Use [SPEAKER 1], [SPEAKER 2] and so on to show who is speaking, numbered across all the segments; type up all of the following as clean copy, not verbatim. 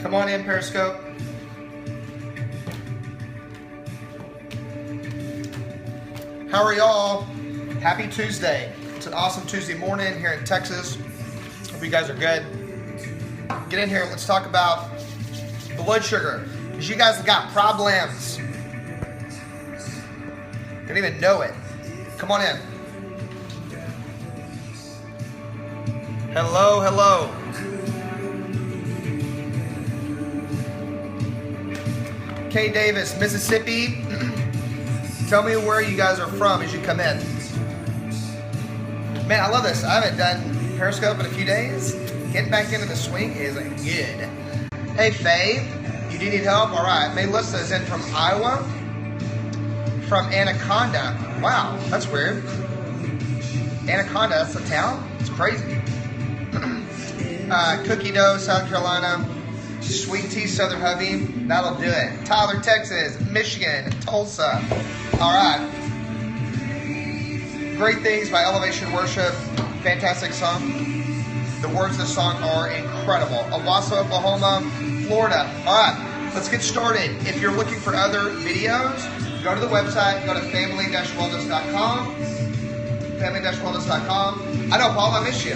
[SPEAKER 1] Come on in, Periscope. How are y'all? Happy Tuesday. It's an awesome Tuesday morning here in Texas. Hope you guys are good. Get in here. Let's talk about blood sugar. Because you guys have got problems. You don't even know it. Come on in. Hello, hello. K. Davis, Mississippi. Tell me where you guys are from as you come in. Man, I love this. I haven't done Periscope in a few days. Getting back into the swing is good. Hey, Faye, you do need help? All right. Melissa is in from Iowa. From Anaconda. Wow, that's weird. Anaconda, that's a town? It's crazy. Cookie Dough, South Carolina. Sweet Tea, Southern Hubby. That'll do it. Tyler, Texas. Michigan. Tulsa. All right. Great Things by Elevation Worship. Fantastic song. The words of the song are incredible. Owasso, Oklahoma. Florida. All right. Let's get started. If you're looking for other videos, go to the website. Go to family-wellness.com. Family-wellness.com. I know, Paul, I miss you.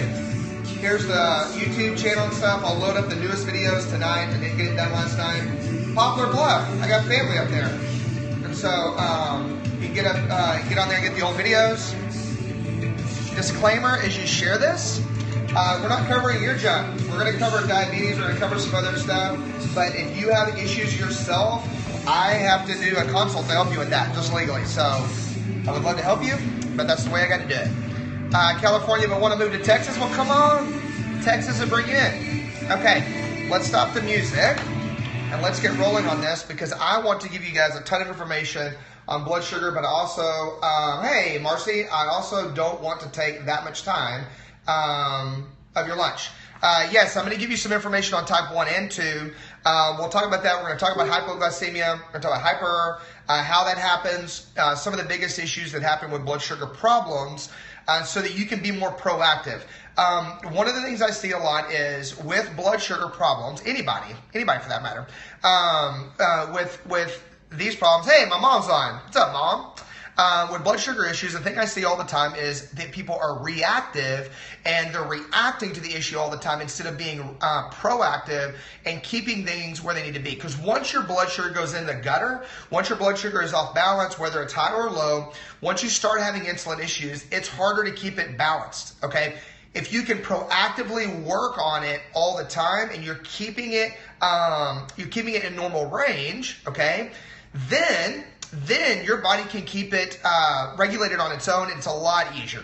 [SPEAKER 1] Here's the YouTube channel and stuff. I'll load up the newest videos tonight. I didn't get it done last night. Poplar Bluff. I got family up there. And so you can get on there and get the old videos. Disclaimer, as you share this, we're not covering your junk. We're going to cover diabetes. We're going to cover some other stuff. But if you have issues yourself, I have to do a consult to help you with that, just legally. So I would love to help you, but that's the way I got to do it. California, but want to move to Texas? Well, come on. Texas will bring you in. Okay, let's stop the music and let's get rolling on this because I want to give you guys a ton of information on blood sugar, but also, hey, Marcy, I also don't want to take that much time of your lunch. Yes, I'm going to give you some information on type 1 and 2. We'll talk about that. We're going to talk about hypoglycemia. We're going to talk about hyper, how that happens, some of the biggest issues that happen with blood sugar problems, so that you can be more proactive. One of the things I see a lot is with blood sugar problems, anybody for that matter, with these problems. Hey, my mom's on. What's up, Mom? With blood sugar issues, the thing I see all the time is that people are reactive and they're reacting to the issue all the time instead of being proactive and keeping things where they need to be. Because once your blood sugar goes in the gutter, once your blood sugar is off balance, whether it's high or low, once you start having insulin issues, it's harder to keep it balanced, okay? If you can proactively work on it all the time and you're keeping it in normal range, okay, then your body can keep it regulated on its own. It's a lot easier.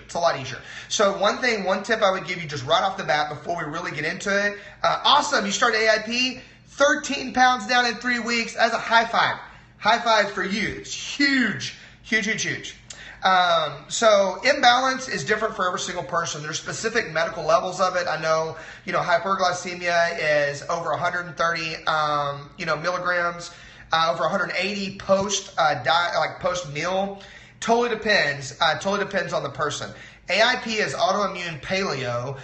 [SPEAKER 1] So one tip I would give you just right off the bat before we really get into it. Awesome, you started AIP, 13 pounds down in 3 weeks. That's a high five. High five for you. It's huge. So imbalance is different for every single person. There's specific medical levels of it. I know, hyperglycemia is over 130, milligrams. Over 180 post meal. Totally depends on the person. AIP is autoimmune paleo.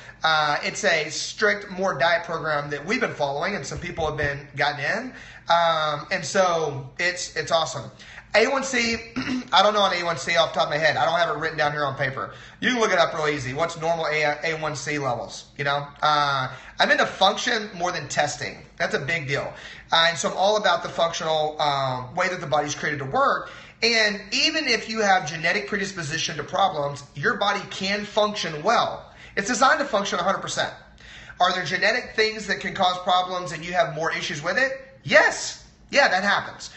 [SPEAKER 1] It's a strict more diet program that we've been following, and some people have been gotten in. And so it's awesome. A1C, I don't know on A1C off the top of my head. I don't have it written down here on paper. You can look it up real easy. What's normal A1C levels, I'm into function more than testing. That's a big deal. And so I'm all about the functional way that the body's created to work. And even if you have genetic predisposition to problems, your body can function well. It's designed to function 100%. Are there genetic things that can cause problems and you have more issues with it? Yes. Yeah, that happens.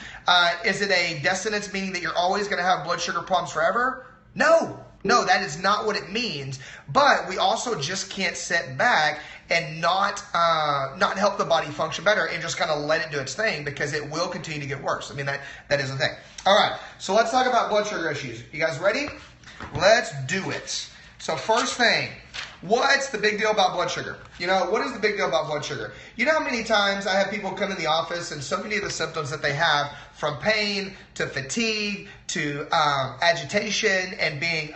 [SPEAKER 1] Is it a destinance, meaning that you're always going to have blood sugar problems forever? No, that is not what it means. But we also just can't sit back and not help the body function better and just kind of let it do its thing because it will continue to get worse. I mean, that is the thing. All right, so let's talk about blood sugar issues. You guys ready? Let's do it. So first thing, what's the big deal about blood sugar? What is the big deal about blood sugar? You know how many times I have people come in the office and so many of the symptoms that they have, from pain to fatigue to agitation and being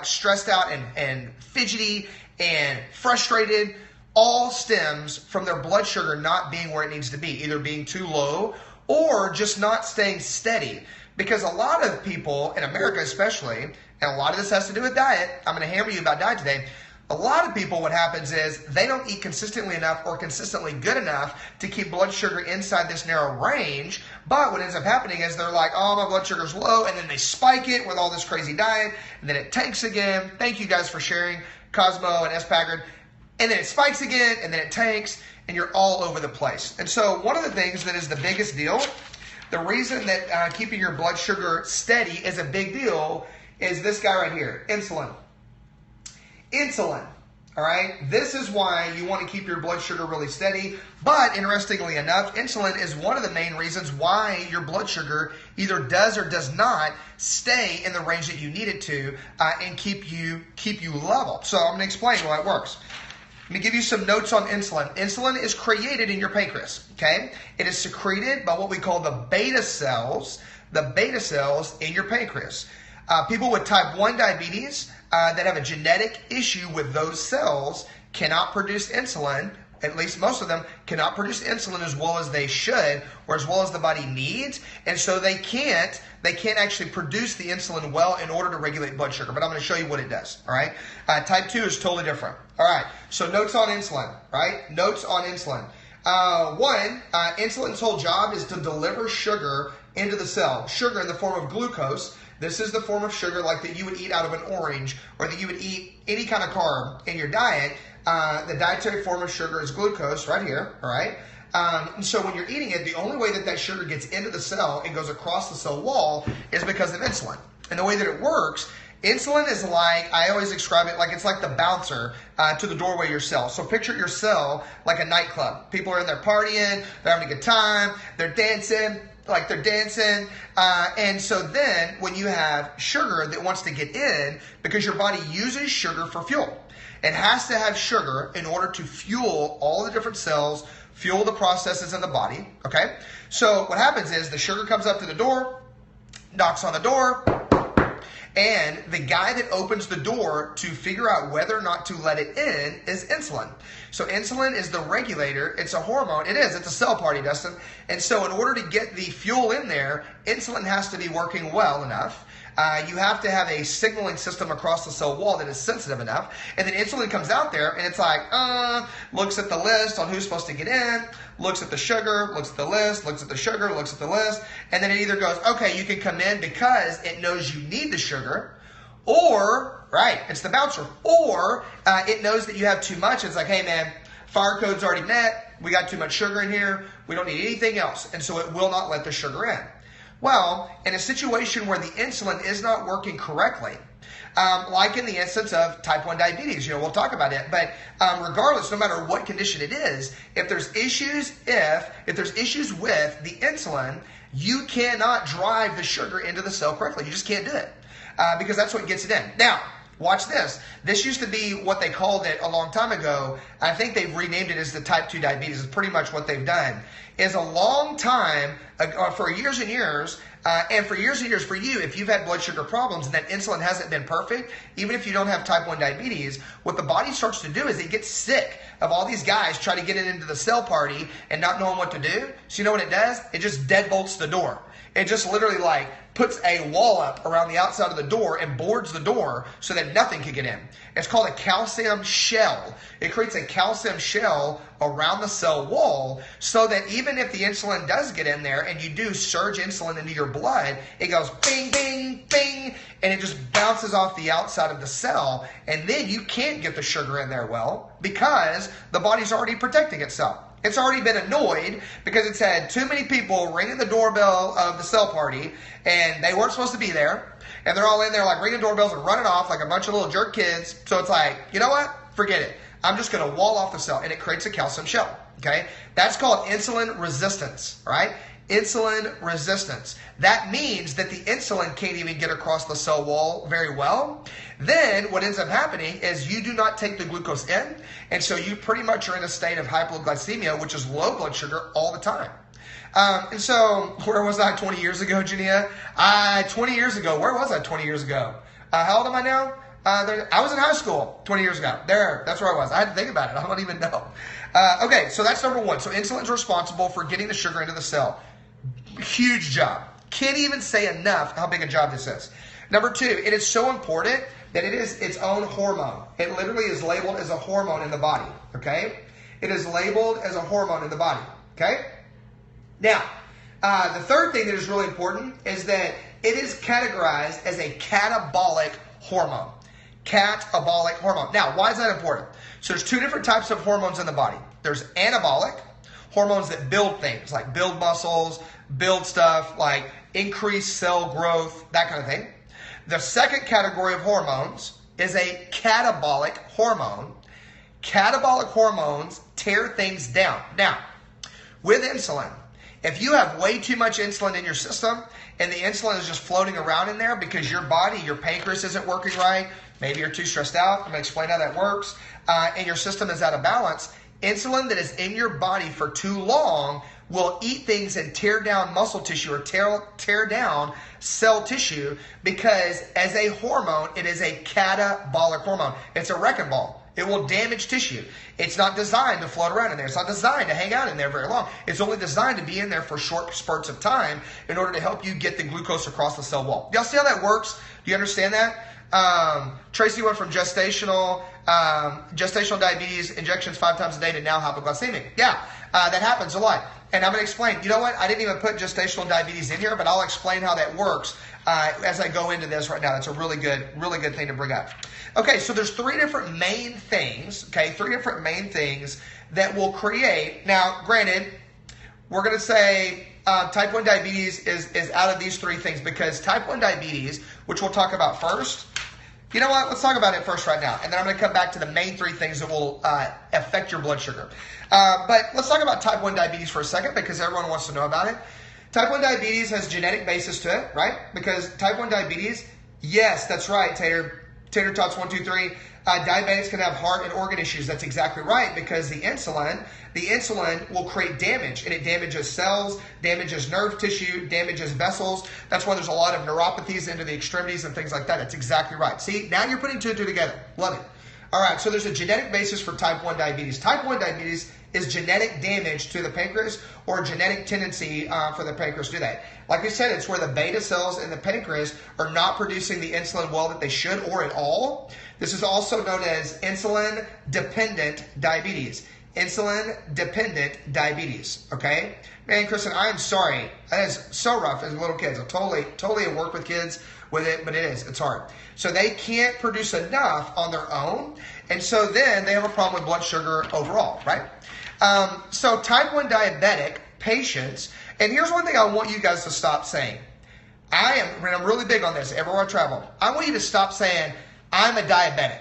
[SPEAKER 1] stressed out and fidgety and frustrated, all stems from their blood sugar not being where it needs to be, either being too low or just not staying steady. Because a lot of people, in America especially, and a lot of this has to do with diet, I'm going to hammer you about diet today. A lot of people, what happens is they don't eat consistently enough or consistently good enough to keep blood sugar inside this narrow range. But what ends up happening is they're like, oh, my blood sugar's low, and then they spike it with all this crazy diet, and then it tanks again. Thank you guys for sharing, Cosmo and S. Packard. And then it spikes again, and then it tanks, and you're all over the place. And so one of the things that is the biggest deal, the reason that keeping your blood sugar steady is a big deal, is this guy right here, insulin. Insulin, all right? This is why you want to keep your blood sugar really steady. But interestingly enough, insulin is one of the main reasons why your blood sugar either does or does not stay in the range that you need it to and keep you level. So I'm going to explain why it works. Let me give you some notes on insulin. Insulin is created in your pancreas, okay? It is secreted by what we call the beta cells in your pancreas. People with type 1 diabetes that have a genetic issue with those cells cannot produce insulin. At least most of them cannot produce insulin as well as they should or as well as the body needs. And so they can't actually produce the insulin well in order to regulate blood sugar. But I'm going to show you what it does, all right? Type 2 is totally different. All right, so notes on insulin, right? Notes on insulin. Insulin's whole job is to deliver sugar into the cell. Sugar in the form of glucose. This is the form of sugar like that you would eat out of an orange or that you would eat any kind of carb in your diet. The dietary form of sugar is glucose right here, all right? So when you're eating it, the only way that shsugar gets into the cell and goes across the cell wall is because of insulin. And the way that it works, insulin is like, I always describe it like it's like the bouncer to the doorway of your cell. So picture your cell like a nightclub. People are in there partying, they're having a good time, they're dancing. And so then when you have sugar that wants to get in, because your body uses sugar for fuel, it has to have sugar in order to fuel all the different cells, fuel the processes in the body, okay? So what happens is the sugar comes up to the door, knocks on the door, and the guy that opens the door to figure out whether or not to let it in is insulin. So insulin is the regulator. It's a hormone. It's a cell party, Dustin. And so in order to get the fuel in there, insulin has to be working well enough. You have to have a signaling system across the cell wall that is sensitive enough. And then insulin comes out there and it's like, looks at the list on who's supposed to get in, looks at the sugar, looks at the list, looks at the sugar, looks at the list. And then it either goes, okay, you can come in because it knows you need the sugar, or, right, it's the bouncer, or it knows that you have too much. It's like, hey man, fire code's already met. We got too much sugar in here. We don't need anything else. And so it will not let the sugar in. Well, in a situation where the insulin is not working correctly, like in the instance of type 1 diabetes, we'll talk about it, but regardless, no matter what condition it is, if there's issues with the insulin, you cannot drive the sugar into the cell correctly. You just can't do it because that's what gets it in. Now, watch this. This used to be what they called it a long time ago. I think they've renamed it as the type 2 diabetes. It's pretty much what they've done. Is a long time, for years and years, and for years and years for you, if you've had blood sugar problems and that insulin hasn't been perfect, even if you don't have type 1 diabetes, what the body starts to do is it gets sick of all these guys trying to get it into the cell party and not knowing what to do. So you know what it does? It just deadbolts the door. It just literally like puts a wall up around the outside of the door and boards the door so that nothing can get in. It's called a calcium shell. It creates a calcium shell around the cell wall so that even if the insulin does get in there and you do surge insulin into your blood, it goes bing, bing, bing, and it just bounces off the outside of the cell. And then you can't get the sugar in there well because the body's already protecting itself. It's already been annoyed because it's had too many people ringing the doorbell of the cell party and they weren't supposed to be there. And they're all in there like ringing doorbells and running off like a bunch of little jerk kids. So it's like, you know what? Forget it. I'm just going to wall off the cell, and it creates a calcium shell. Okay? That's called insulin resistance, right? Insulin resistance. That means that the insulin can't even get across the cell wall very well. Then what ends up happening is you do not take the glucose in, and so you pretty much are in a state of hypoglycemia, which is low blood sugar all the time. And so where was I 20 years ago, Jania? 20 years ago. Where was I 20 years ago? How old am I now? I was in high school 20 years ago. That's where I was. I had to think about it. I don't even know. Okay, so that's number one. So insulin's responsible for getting the sugar into the cell. Huge job. Can't even say enough how big a job this is. Number two, it is so important that it is its own hormone. It literally is labeled as a hormone in the body, okay? It is labeled as a hormone in the body, okay? Now, the third thing that is really important is that it is categorized as a catabolic hormone. Catabolic hormone. Now, why is that important? So there's two different types of hormones in the body. There's anabolic, hormones that build things, like build muscles, build stuff, like increase cell growth, that kind of thing. The second category of hormones is a catabolic hormone. Catabolic hormones tear things down. Now, with insulin, if you have way too much insulin in your system and the insulin is just floating around in there because your body, your pancreas isn't working right, maybe you're too stressed out, I'm going to explain how that works, and your system is out of balance, insulin that is in your body for too long will eat things and tear down muscle tissue or tear down cell tissue because as a hormone, it is a catabolic hormone. It's a wrecking ball. It will damage tissue. It's not designed to float around in there. It's not designed to hang out in there very long. It's only designed to be in there for short spurts of time in order to help you get the glucose across the cell wall. Y'all see how that works? Do you understand that? Tracy went from gestational diabetes, injections 5 times a day, to now hypoglycemic. Yeah, that happens a lot. And I'm going to explain. You know what? I didn't even put gestational diabetes in here, but I'll explain how that works as I go into this right now. That's a really good thing to bring up. Okay, so there's 3 different main things, okay, 3 different main things that will create. Now, granted, we're going to say type 1 diabetes is out of these 3 things because type 1 diabetes, which we'll talk about first, you know what? Let's talk about it first right now. And then I'm going to come back to the main 3 things that will affect your blood sugar. But let's talk about type 1 diabetes for a second because everyone wants to know about it. Type 1 diabetes has genetic basis to it, right? Because type 1 diabetes, yes, that's right, Tater Tots 1, 2, 3. Diabetics can have heart and organ issues. That's exactly right because the insulin will create damage, and it damages cells, damages nerve tissue, damages vessels. That's why there's a lot of neuropathies into the extremities and things like that. That's exactly right. See, now you're putting 2 and 2 together. Love it. All right, so there's a genetic basis for type 1 diabetes. Type 1 diabetes is genetic damage to the pancreas or genetic tendency for the pancreas to do that. Like I said, it's where the beta cells in the pancreas are not producing the insulin well that they should or at all. This is also known as insulin-dependent diabetes. Insulin-dependent diabetes, okay? Man, Kristen, I am sorry. That is so rough as little kids. I totally have worked with kids with it, but it's hard. So they can't produce enough on their own, and so then they have a problem with blood sugar overall, right? So type 1 diabetic patients, and here's one thing I want you guys to stop saying. I'm really big on this everywhere I travel. I want you to stop saying, I'm a diabetic,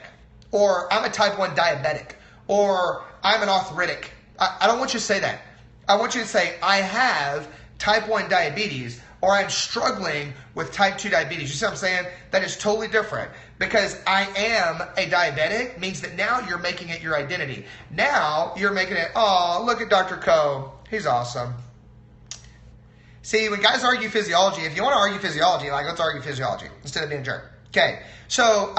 [SPEAKER 1] or I'm a type 1 diabetic, or I'm an arthritic. I don't want you to say that. I want you to say, I have type 1 diabetes, or I'm struggling with type 2 diabetes. You see what I'm saying? That is totally different. Because I am a diabetic means that now you're making it your identity. Now you're making it, oh, look at Dr. Coe. He's awesome. See, when guys argue physiology, if you want to argue physiology, like, let's argue physiology instead of being a jerk. Okay, so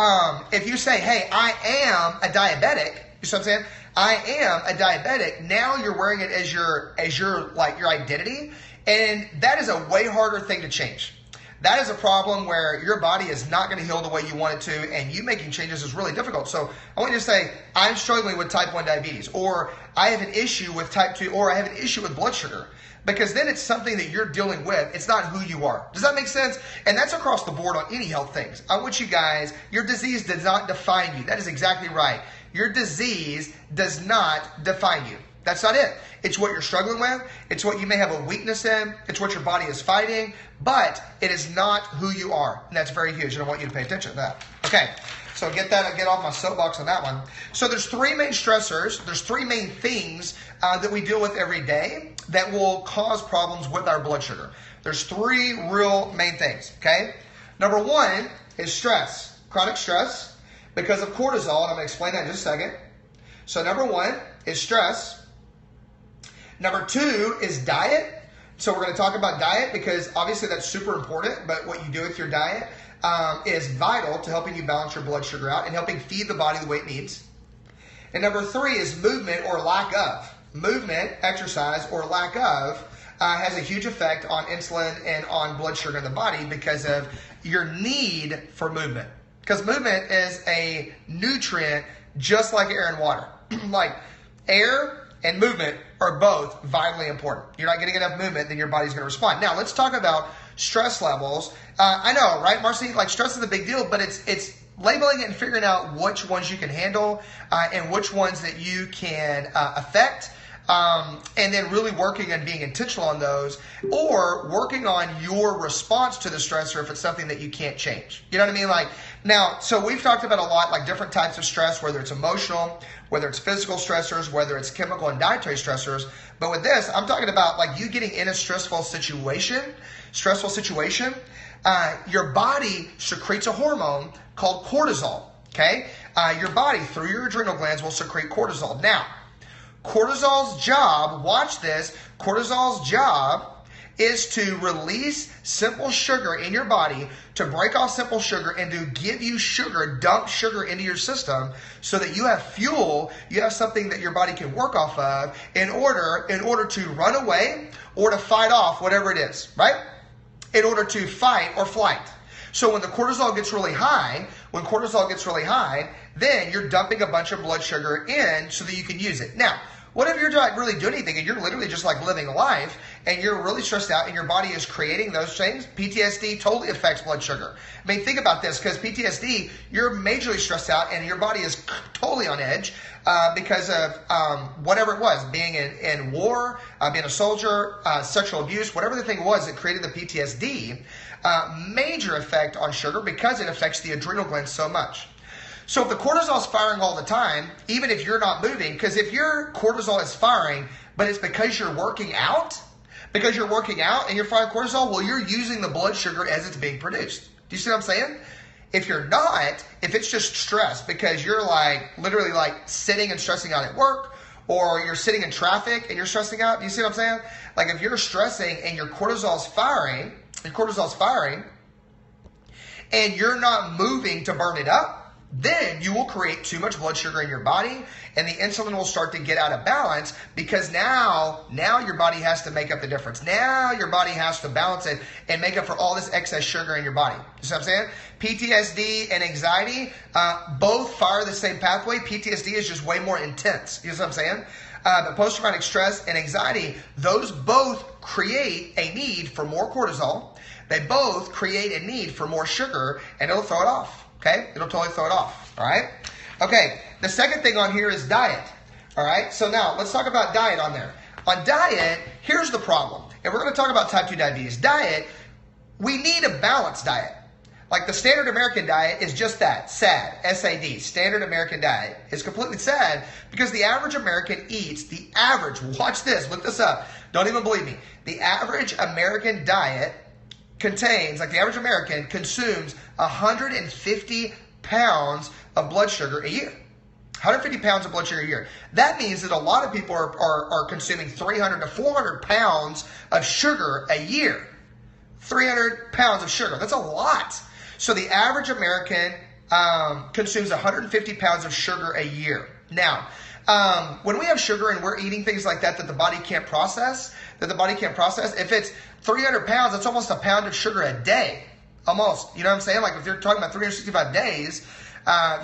[SPEAKER 1] if you say, hey, I am a diabetic, you see what I'm saying? I am a diabetic. Now you're wearing it as your identity, and that is a way harder thing to change. That is a problem where your body is not going to heal the way you want it to, and you making changes is really difficult. So I want you to say, I'm struggling with type 1 diabetes, or I have an issue with type 2, or I have an issue with blood sugar. Because then it's something that you're dealing with. It's not who you are. Does that make sense? And that's across the board on any health things. I want you guys, your disease does not define you. That is exactly right. Your disease does not define you. That's not it. It's what you're struggling with. It's what you may have a weakness in. It's what your body is fighting. But it is not who you are. And that's very huge. And I want you to pay attention to that. Okay. So get off my soapbox on that one. So there's 3 main stressors. There's 3 main things that we deal with every day that will cause problems with our blood sugar. There's 3 real main things, okay? Number 1 is stress, chronic stress, because of cortisol, and I'm going to explain that in just a second. So number 1 is stress. Number 2 is diet. So we're going to talk about diet because obviously that's super important, but what you do with your diet is vital to helping you balance your blood sugar out and helping feed the body the way it needs. And number 3 is movement or lack of. Movement, exercise, or lack of has a huge effect on insulin and on blood sugar in the body because of your need for movement. Because movement is a nutrient just like air and water. Like air and movement are both vitally important. You're not getting enough movement, then your body's going to respond. Now, let's talk about stress levels. I know, right, Marcy? Like stress is a big deal, but it's labeling it and figuring out which ones you can handle and which ones that you can affect. And then really working and being intentional on those, or working on your response to the stressor if it's something that you can't change. You know what I mean? Like now, so we've talked about a lot, like different types of stress, whether it's emotional, whether it's physical stressors, whether it's chemical and dietary stressors. But with this, I'm talking about like you getting in a stressful situation, your body secretes a hormone called cortisol. Okay, your body through your adrenal glands will secrete cortisol. Now, cortisol's job, watch this, cortisol's job is to release simple sugar in your body, to break off simple sugar and to give you sugar, dump sugar into your system so that you have fuel, you have something that your body can work off of in order to run away or to fight off whatever it is, right? In order to fight or flight. So when the cortisol gets really high, then you're dumping a bunch of blood sugar in so that you can use it. Now, what if you're not really doing anything and you're literally just like living life and you're really stressed out and your body is creating those things? PTSD totally affects blood sugar. I mean, think about this, because PTSD, you're majorly stressed out and your body is totally on edge because of whatever it was, being in war, being a soldier, sexual abuse, whatever the thing was that created the PTSD, major effect on sugar because it affects the adrenal glands so much. So if the cortisol is firing all the time, even if you're not moving, because if your cortisol is firing, but it's because you're working out and you're firing cortisol, well, you're using the blood sugar as it's being produced. Do you see what I'm saying? If you're not, if it's just stress because you're like literally like sitting and stressing out at work, or you're sitting in traffic and you're stressing out, do you see what I'm saying? Like if you're stressing and your cortisol's firing, and you're not moving to burn it up, then you will create too much blood sugar in your body and the insulin will start to get out of balance because now your body has to make up the difference. Now your body has to balance it and make up for all this excess sugar in your body. You see what I'm saying? PTSD and anxiety both fire the same pathway. PTSD is just way more intense. You see what I'm saying? But post-traumatic stress and anxiety, those both create a need for more cortisol. They both create a need for more sugar and it'll throw it off. Okay, it'll totally throw it off, all right? Okay, the second thing on here is diet, all right? So now, let's talk about diet on there. On diet, here's the problem. And we're going to talk about type 2 diabetes. Diet, we need a balanced diet. Like the standard American diet is just that, SAD, S-A-D, standard American diet. Is completely sad because the average American eats, watch this, look this up, don't even believe me. The average American diet contains, like the average American consumes 150 pounds of blood sugar a year. 150 pounds of blood sugar a year. That means that a lot of people are consuming 300 to 400 pounds of sugar a year. 300 pounds of sugar. That's a lot. So the average American consumes 150 pounds of sugar a year. Now, when we have sugar and we're eating things like that the body can't process, if it's 300 pounds, that's almost a pound of sugar a day. Almost. You know what I'm saying? Like if you're talking about 365 days,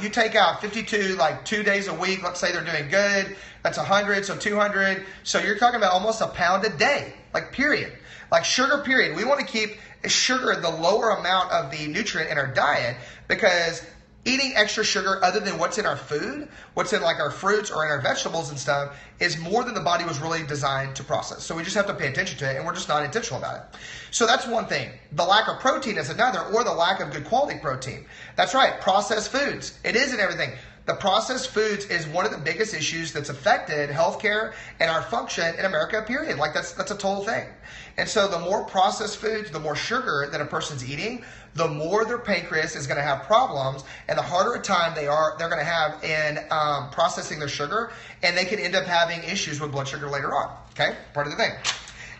[SPEAKER 1] you take out 52, like 2 days a week. Let's say they're doing good. That's 100, so 200. So you're talking about almost a pound a day, like period. Like sugar, period. We want to keep sugar the lower amount of the nutrient in our diet because eating extra sugar other than what's in our food, what's in like our fruits or in our vegetables and stuff, is more than the body was really designed to process. So we just have to pay attention to it, and we're just not intentional about it. So that's one thing. The lack of protein is another, or the lack of good quality protein. That's right, processed foods. It is in everything. The processed foods is one of the biggest issues that's affected healthcare and our function in America, period. Like that's a total thing. And so the more processed foods, the more sugar that a person's eating, the more their pancreas is going to have problems and the harder a time they're going to have in processing their sugar, and they can end up having issues with blood sugar later on. Okay, part of the thing.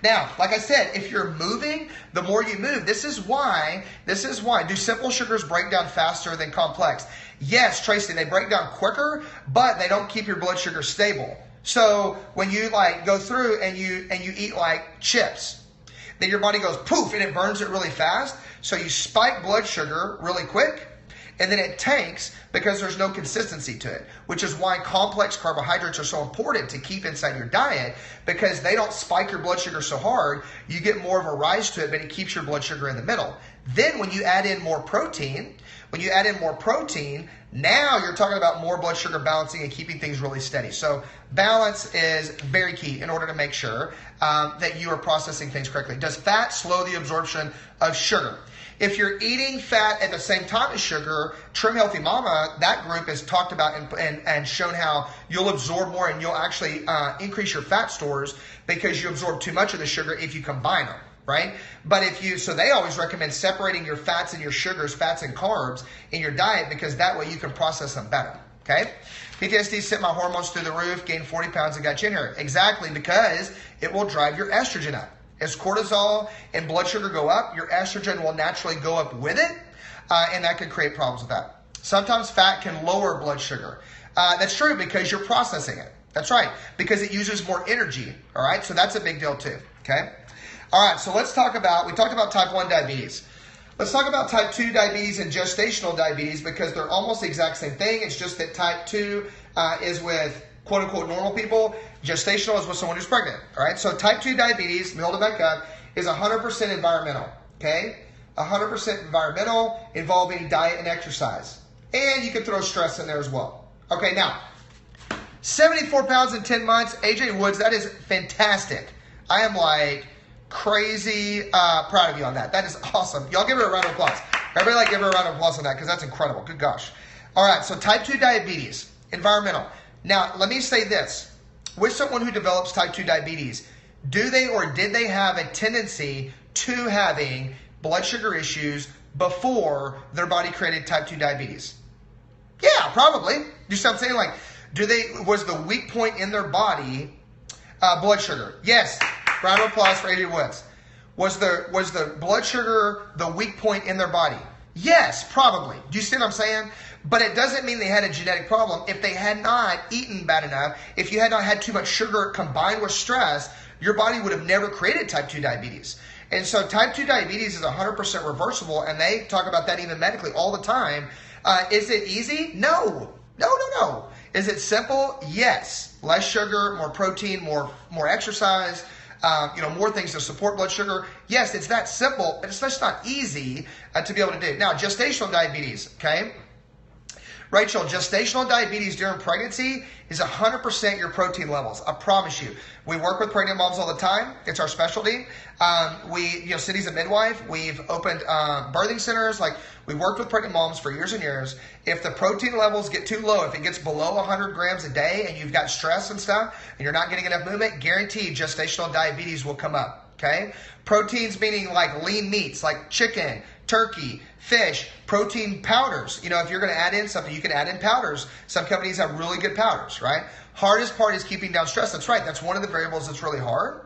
[SPEAKER 1] Now, like I said, if you're moving, the more you move. This is why. Do simple sugars break down faster than complex? Yes, Tracy, they break down quicker, but they don't keep your blood sugar stable. So when you like go through and you eat like chips, then your body goes poof and it burns it really fast. So you spike blood sugar really quick, and then it tanks because there's no consistency to it, which is why complex carbohydrates are so important to keep inside your diet, because they don't spike your blood sugar so hard. You get more of a rise to it, but it keeps your blood sugar in the middle. Then when you add in more protein, now you're talking about more blood sugar balancing and keeping things really steady. So balance is very key in order to make sure that you are processing things correctly. Does fat slow the absorption of sugar? If you're eating fat at the same time as sugar, Trim Healthy Mama, that group has talked about and shown how you'll absorb more and you'll actually increase your fat stores because you absorb too much of the sugar if you combine them, right? But so they always recommend separating your fats and your sugars, fats and carbs in your diet, because that way you can process them better, okay? PTSD sent my hormones through the roof, gained 40 pounds and got you in here. Exactly, because it will drive your estrogen up. As cortisol and blood sugar go up, your estrogen will naturally go up with it, and that could create problems with that. Sometimes fat can lower blood sugar. That's true because you're processing it. That's right, because it uses more energy, all right? So that's a big deal too, okay? All right, so we talked about type 1 diabetes. Let's talk about type 2 diabetes and gestational diabetes, because they're almost the exact same thing. It's just that type 2 is with quote-unquote normal people. Gestational is with someone who's pregnant, all right? So type 2 diabetes, let me hold it back up, is 100% environmental, okay? 100% environmental, involving diet and exercise. And you can throw stress in there as well. Okay, now, 74 pounds in 10 months. AJ Woods, that is fantastic. I am like crazy proud of you on that. That is awesome. Y'all give her a round of applause. Everybody give her a round of applause on that, because that's incredible. Good gosh. All right, so type 2 diabetes, environmental. Now, let me say this. With someone who develops type 2 diabetes, do they or did they have a tendency to having blood sugar issues before their body created type 2 diabetes? Yeah, probably. You see what I'm saying? Like, was the weak point in their body blood sugar? Yes. Round of applause for AJ Woods. Was the blood sugar the weak point in their body? Yes, probably. Do you see what I'm saying? But it doesn't mean they had a genetic problem. If they had not eaten bad enough, if you had not had too much sugar combined with stress, your body would have never created type 2 diabetes. And so type 2 diabetes is 100% reversible, and they talk about that even medically all the time. Is it easy? No. No. Is it simple? Yes. Less sugar, more protein, more exercise, more things to support blood sugar. Yes, it's that simple, but it's just not easy to be able to do. Now, gestational diabetes, okay? Rachel, gestational diabetes during pregnancy is 100% your protein levels. I promise you. We work with pregnant moms all the time. It's our specialty. Cindy's a midwife. We've opened birthing centers. Like, we worked with pregnant moms for years and years. If the protein levels get too low, if it gets below 100 grams a day and you've got stress and stuff and you're not getting enough movement, guaranteed gestational diabetes will come up. Okay? Proteins meaning like lean meats, like chicken, turkey, fish, protein powders. If you're going to add in something, you can add in powders. Some companies have really good powders, right? Hardest part is keeping down stress. That's right. That's one of the variables that's really hard.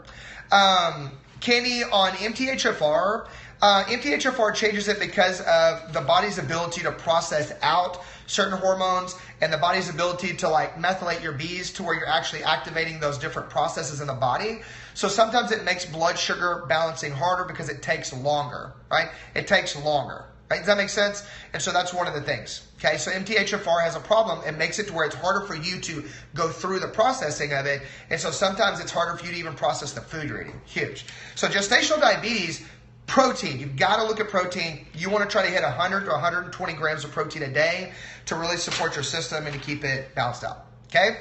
[SPEAKER 1] Kenny, on MTHFR, MTHFR changes it because of the body's ability to process out certain hormones and the body's ability to like methylate your Bs to where you're actually activating those different processes in the body. So sometimes it makes blood sugar balancing harder because it takes longer, right? It takes longer, right? Does that make sense? And so that's one of the things, okay? So MTHFR has a problem. It makes it to where it's harder for you to go through the processing of it. And so sometimes it's harder for you to even process the food you're eating. Huge. So gestational diabetes, protein. You've got to look at protein. You want to try to hit 100 to 120 grams of protein a day to really support your system and to keep it balanced out, okay?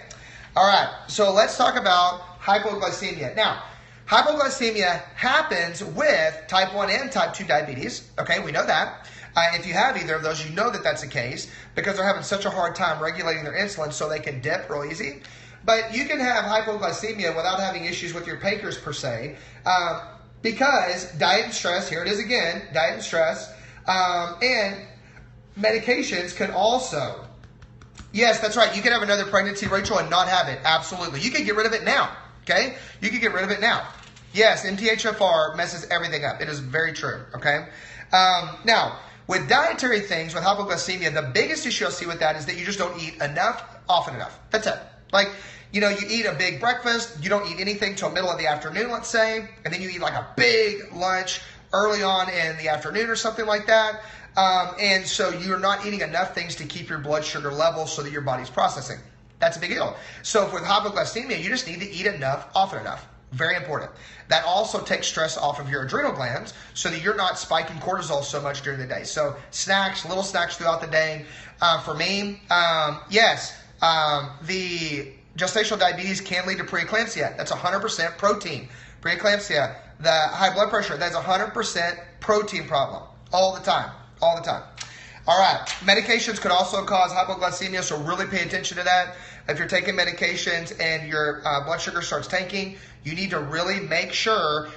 [SPEAKER 1] All right, so let's talk about hypoglycemia. Now, hypoglycemia happens with type 1 and type 2 diabetes. Okay, we know that. If you have either of those, you know that that's the case because they're having such a hard time regulating their insulin so they can dip real easy. But you can have hypoglycemia without having issues with your pancreas per se because diet and stress, here it is again, diet and stress, and medications can also. Yes, that's right. You can have another pregnancy, Rachel, and not have it. Absolutely. You can get rid of it now. Okay? You can get rid of it now. Yes, MTHFR messes everything up. It is very true, okay? Now, with dietary things, with hypoglycemia, the biggest issue I see with that is that you just don't eat enough, often enough. That's it. Like, you know, you eat a big breakfast, you don't eat anything till middle of the afternoon, let's say, and then you eat like a big lunch early on in the afternoon or something like that. And so you're not eating enough things to keep your blood sugar level so that your body's processing. That's a big deal. So with hypoglycemia, you just need to eat enough, often enough. Very important. That also takes stress off of your adrenal glands so that you're not spiking cortisol so much during the day. So snacks, little snacks throughout the day. For me, yes, the gestational diabetes can lead to preeclampsia. That's 100% protein. Preeclampsia, the high blood pressure, that's 100% protein problem all the time. All the time. All right, medications could also cause hypoglycemia, so really pay attention to that. If you're taking medications and your blood sugar starts tanking, you need to really make sure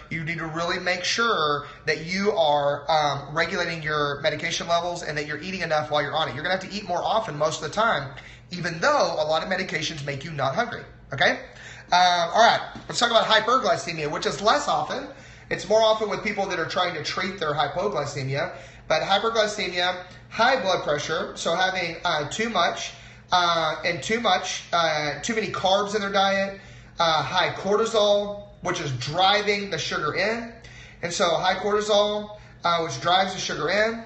[SPEAKER 1] that you are regulating your medication levels and that you're eating enough while you're on it. You're going to have to eat more often most of the time, even though a lot of medications make you not hungry, okay? All right, let's talk about hyperglycemia, which is less often. It's more often with people that are trying to treat their hypoglycemia. But hyperglycemia, high blood pressure, so having too many carbs in their diet, high cortisol, which is driving the sugar in. And so high cortisol, which drives the sugar in.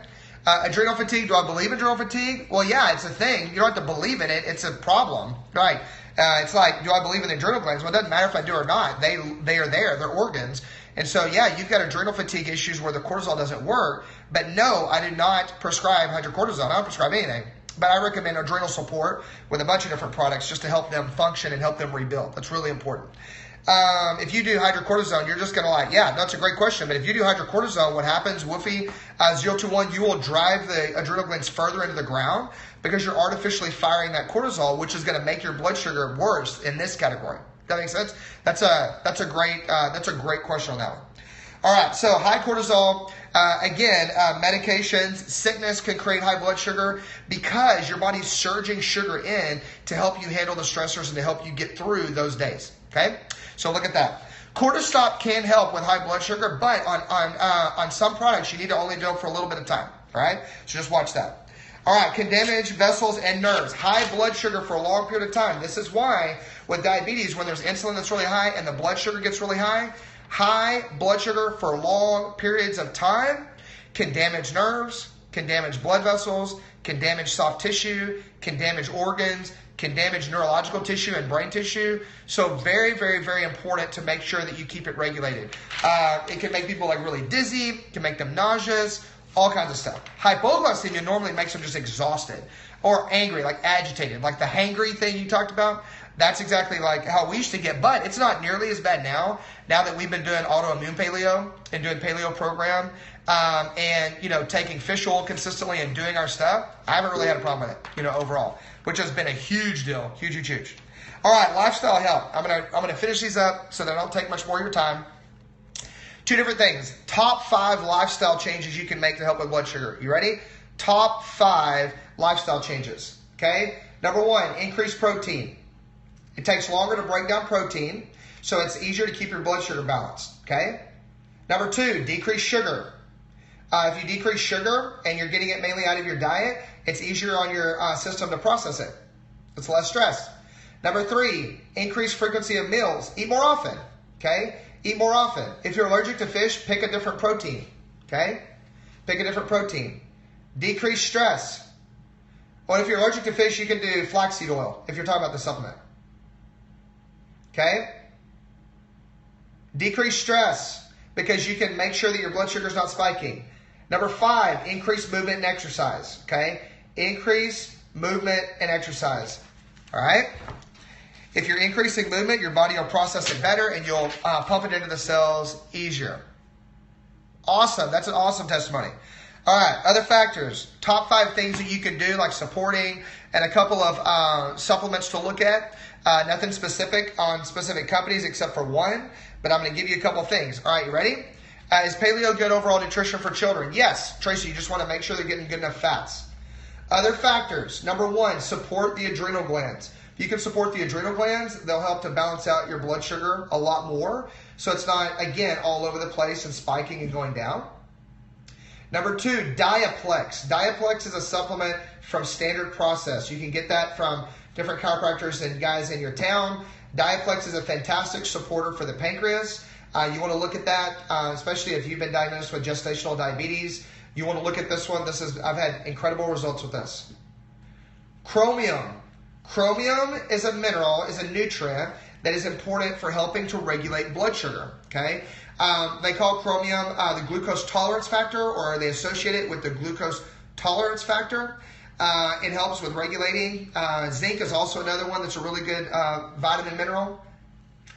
[SPEAKER 1] Adrenal fatigue, do I believe in adrenal fatigue? Well, yeah, it's a thing. You don't have to believe in it. It's a problem, right? It's like, do I believe in the adrenal glands? Well, it doesn't matter if I do or not. They are there. They're organs. And so, yeah, you've got adrenal fatigue issues where the cortisol doesn't work. But no, I do not prescribe hydrocortisone. I don't prescribe anything. But I recommend adrenal support with a bunch of different products just to help them function and help them rebuild. That's really important. If you do hydrocortisone, you're just going to like, yeah, that's a great question. But if you do hydrocortisone, what happens, Woofy, 021, you will drive the adrenal glands further into the ground because you're artificially firing that cortisol, which is going to make your blood sugar worse in this category. That makes sense? That's a great question on that one. All right, so high cortisol, again, medications, sickness can create high blood sugar because your body's surging sugar in to help you handle the stressors and to help you get through those days, okay? So look at that. Cortisol can help with high blood sugar, but on some products, you need to only do it for a little bit of time, all right? So just watch that. All right, can damage vessels and nerves. High blood sugar for a long period of time. This is why with diabetes, when there's insulin that's really high and the blood sugar gets really high blood sugar for long periods of time can damage nerves, can damage blood vessels, can damage soft tissue, can damage organs, can damage neurological tissue and brain tissue. So very, very, very important to make sure that you keep it regulated. It can make people like really dizzy, can make them nauseous, all kinds of stuff. Hypoglycemia normally makes them just exhausted or angry, like agitated, like the hangry thing you talked about. That's exactly like how we used to get, but it's not nearly as bad now that we've been doing autoimmune paleo and doing paleo program and, you know, taking fish oil consistently and doing our stuff. I haven't really had a problem with it, you know, overall, which has been a huge deal, huge, huge, huge. All right, lifestyle health. I'm gonna finish these up so that I don't take much more of your time. Two different things. Top 5 lifestyle changes you can make to help with blood sugar. You ready? Top 5 lifestyle changes. Okay? Number 1, increase protein. It takes longer to break down protein, so it's easier to keep your blood sugar balanced. Okay? Number 2, decrease sugar. If you decrease sugar and you're getting it mainly out of your diet, it's easier on your system to process it. It's less stress. Number 3, increase frequency of meals. Eat more often. Okay? Eat more often. If you're allergic to fish, pick a different protein. Okay? Pick a different protein. Decrease stress. Or if you're allergic to fish, you can do flaxseed oil if you're talking about the supplement. Okay? Decrease stress because you can make sure that your blood sugar is not spiking. Number 5, increase movement and exercise. Okay? Increase movement and exercise. All right? If you're increasing movement, your body will process it better and you'll pump it into the cells easier. Awesome. That's an awesome testimony. All right. Other factors. Top 5 things that you can do, like supporting and a couple of supplements to look at. Nothing specific on specific companies except for one, but I'm going to give you a couple things. All right. You ready? Is paleo good overall nutrition for children? Yes. Tracy, you just want to make sure they're getting good enough fats. Other factors. Number 1, support the adrenal glands. You can support the adrenal glands. They'll help to balance out your blood sugar a lot more. So it's not, again, all over the place and spiking and going down. Number 2, Diaplex. Diaplex is a supplement from Standard Process. You can get that from different chiropractors and guys in your town. Diaplex is a fantastic supporter for the pancreas. You want to look at that, especially if you've been diagnosed with gestational diabetes. You want to look at this one. I've had incredible results with this. Chromium. Chromium is a mineral, is a nutrient that is important for helping to regulate blood sugar. Okay, they call chromium the glucose tolerance factor, or they associate it with the glucose tolerance factor. It helps with regulating. Zinc is also another one that's a really good vitamin mineral.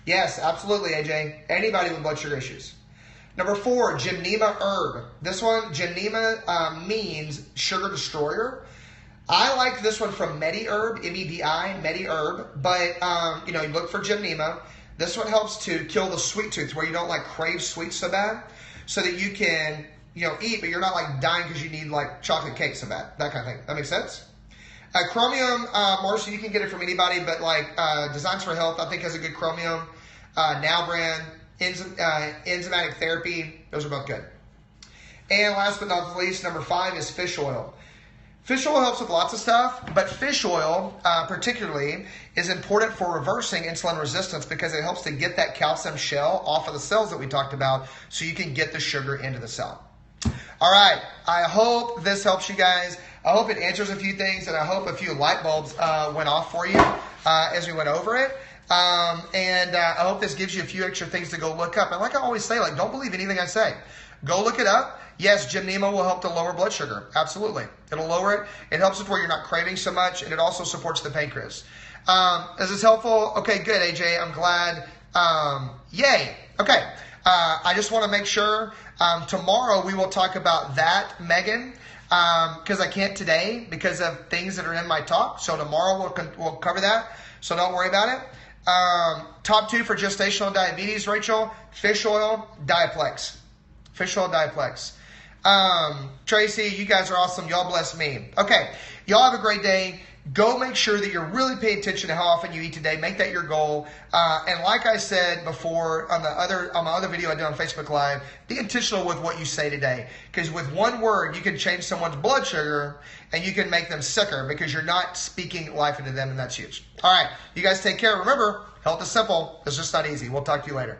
[SPEAKER 1] Yes, absolutely, AJ. Anybody with blood sugar issues. Number 4, Gymnema herb. This one, Gymnema means sugar destroyer. I like this one from MediHerb, M-E-D-I, MediHerb, but you look for Gymnema. This one helps to kill the sweet tooth, where you don't like crave sweets so bad, so that you can eat, but you're not like dying because you need like chocolate cake so bad, that kind of thing. That makes sense? Chromium, Marcy, you can get it from anybody, but like Designs for Health, I think, has a good chromium. Now brand, enzymatic therapy, those are both good. And last but not least, number 5 is fish oil. Fish oil helps with lots of stuff, but fish oil particularly is important for reversing insulin resistance, because it helps to get that calcium shell off of the cells that we talked about, so you can get the sugar into the cell. All right, I hope this helps you guys. I hope it answers a few things, and I hope a few light bulbs went off for you as we went over it. And I hope this gives you a few extra things to go look up. And like I always say, don't believe anything I say. Go look it up. Yes, Gymnema will help to lower blood sugar. Absolutely. It'll lower it. It helps with where you're not craving so much, and it also supports the pancreas. Is this helpful? Okay, good, AJ. I'm glad. Yay. Okay. I just want to make sure tomorrow we will talk about that, Megan, because I can't today because of things that are in my talk. So tomorrow we'll cover that. So don't worry about it. Top 2 for gestational diabetes, Rachel: fish oil, Diaplex. Fish oil, Diaplex. Tracy, you guys are awesome. Y'all bless me. Okay, y'all have a great day. Go make sure that you're really paying attention to how often you eat today. Make that your goal. And like I said before on my other video I did on Facebook Live, be intentional with what you say today. Because with one word, you can change someone's blood sugar and you can make them sicker because you're not speaking life into them, and that's huge. All right, you guys take care. Remember, health is simple. It's just not easy. We'll talk to you later.